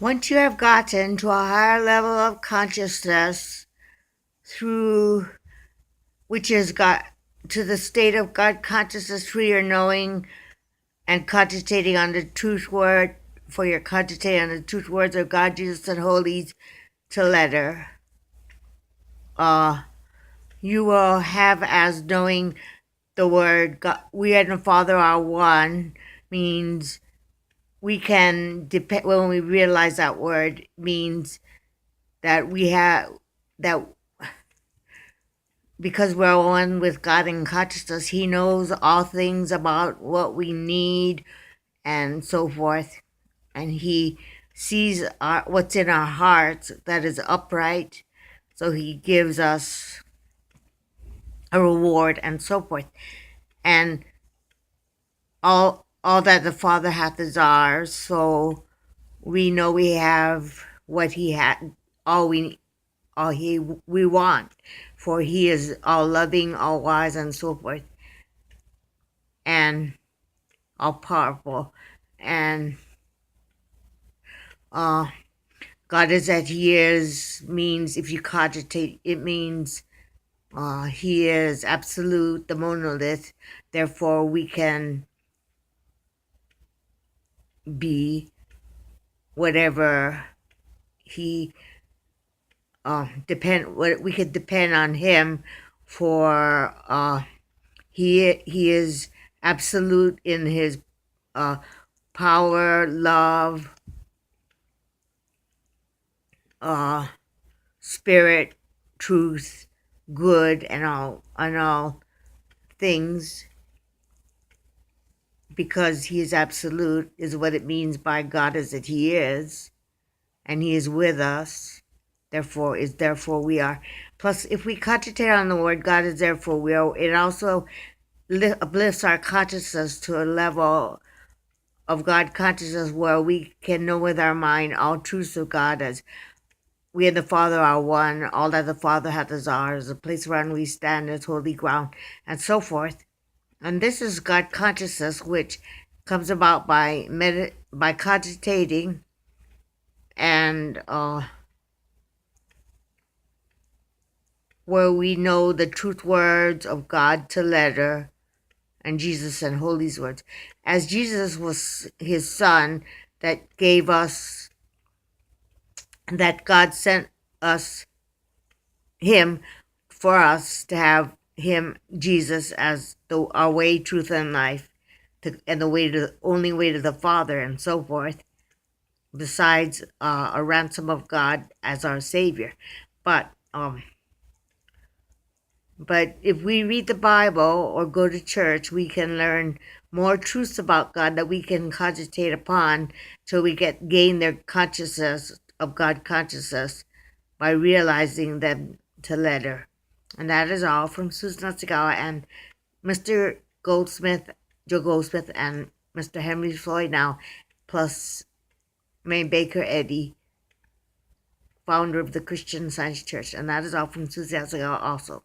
Once you have gotten to a higher level of consciousness through which is got to the state of God consciousness through your knowing and concentrating on the truth word, for your concentrating on the truth words of God, Jesus, and Holy to letter, you will have as knowing the word God, we and the Father are one, means we can depend when we realize that word means that we have that because we're one with God in consciousness, He knows all things about what we need and so forth, and He sees what's in our hearts that is upright, so He gives us a reward and so forth, and all that the Father hath is ours. So we know we have what He had, we want, for He is all loving, all wise, and so forth, and all powerful, and God is that He is means, if you cogitate, it means He is absolute, the monolith. Therefore, we can be whatever He we could depend on Him for. He is absolute in His power, love, spirit, truth, good, and all things, because He is absolute is what it means by God is that He is, and He is with us. Therefore we are. Plus, if we concentrate on the word God is therefore we are, it also uplifts our consciousness to a level of God consciousness where we can know with our mind all truths of God as we and the Father are one, all that the Father hath is ours, the place wherein we stand is holy ground, and so forth. And this is God consciousness, which comes about by cogitating and where we know the truth words of God to letter, and Jesus and Holy's words. As Jesus was His Son that gave us, that God sent us Him for us to have Him, Jesus, as our way, truth, and life, and the only way to the Father, and so forth, besides a ransom of God as our Savior. But if we read the Bible or go to church, we can learn more truths about God that we can cogitate upon till we gain their consciousness of God consciousness by realizing them to letter. And that is all from Susan Natsugawa and Mr. Goldsmith, Joe Goldsmith, and Mr. Henry Floyd now, plus May Baker Eddy, founder of the Christian Science Church. And that is all from Susan Natsugawa also.